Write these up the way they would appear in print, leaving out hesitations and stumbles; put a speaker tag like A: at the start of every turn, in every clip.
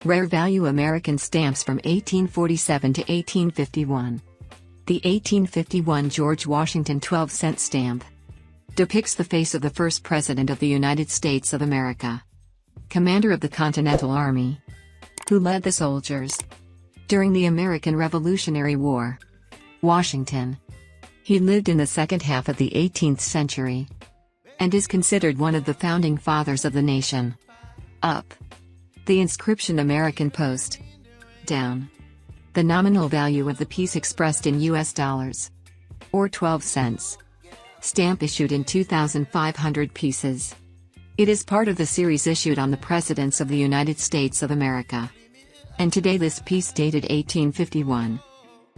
A: Rare value American stamps from 1847 to 1851. The 1851 George Washington 12-cent stamp depicts the face of the first President of the United States of America, commander of the Continental Army, who led the soldiers during the American Revolutionary War. Washington. He lived in the second half of the 18th century and is considered one of the founding fathers of the nation. Up. The inscription American Post. Down. The nominal value of the piece expressed in US dollars, or 12 cents. Stamp issued in 2,500 pieces. It is part of the series issued on the Presidents of the United States of America. And today this piece dated 1851.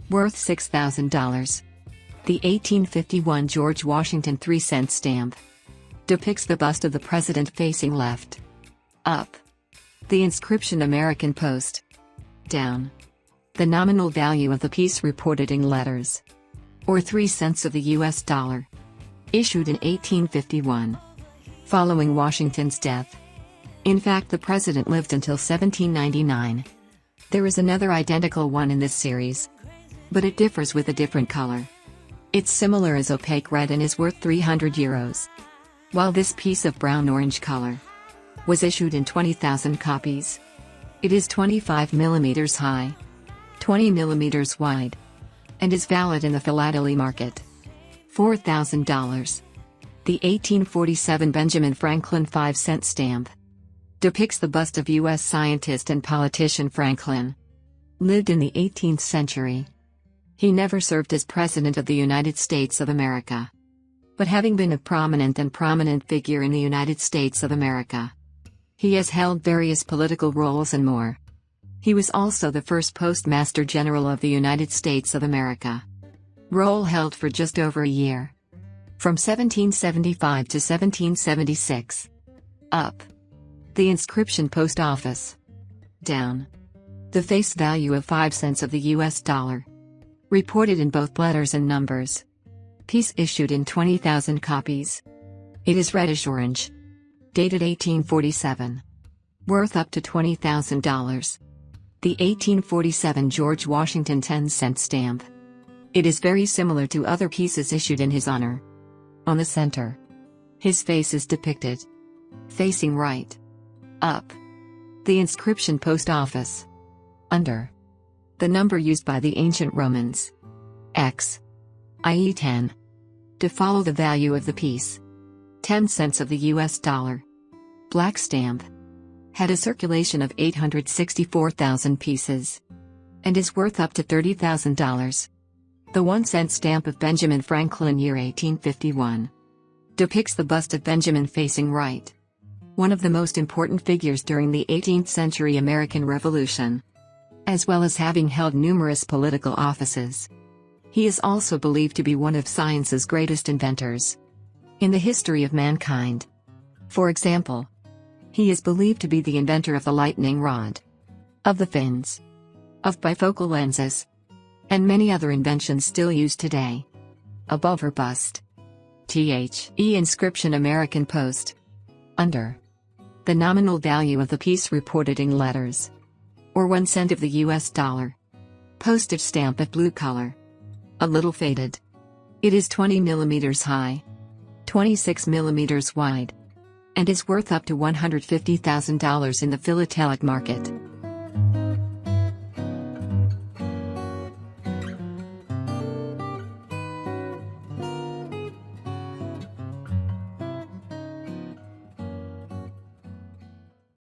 A: Worth $6,000. The 1851 George Washington 3-cent stamp depicts the bust of the president facing left. Up. The inscription American Post. Down. The nominal value of the piece reported in letters, or 3 cents of the US dollar. Issued in 1851. Following Washington's death. In fact, the president lived until 1799. There is another identical one in this series, but it differs with a different color. It's similar as opaque red and is worth €300, while this piece of brown-orange color was issued in 20,000 copies. It is 25 mm high, 20 mm wide, and is valid in the philately market. $4,000. The 1847 Benjamin Franklin 5-cent stamp depicts the bust of U.S. scientist and politician Franklin. Lived in the 18th century. He never served as President of the United States of America, but having been a prominent figure in the United States of America, he has held various political roles and more. He was also the first Postmaster General of the United States of America, role held for just over a year, from 1775 to 1776. Up. The inscription Post Office. Down. The face value of 5 cents of the US dollar. Reported in both letters and numbers. Piece issued in 20,000 copies. It is reddish-orange. Dated 1847. Worth up to $20,000. The 1847 George Washington 10-cent stamp. It is very similar to other pieces issued in his honor. On the center, his face is depicted, facing right. Up. The inscription Post Office. Under. The number used by the ancient Romans. X. i.e. 10. To follow the value of the piece. 10 cents of the US dollar. Black stamp. Had a circulation of 864,000 pieces. And is worth up to $30,000. The 1-cent stamp of Benjamin Franklin year 1851. Depicts the bust of Benjamin facing right. One of the most important figures during the 18th century American Revolution, as well as having held numerous political offices. He is also believed to be one of science's greatest inventors in the history of mankind. For example, he is believed to be the inventor of the lightning rod, of the fins, of bifocal lenses, and many other inventions still used today. Above her bust. The inscription American Post. Under. The nominal value of the piece reported in letters, or 1 cent of the US dollar. Postage stamp of blue color. A little faded. It is 20 mm high, 26 mm wide, and is worth up to $150,000 in the philatelic market.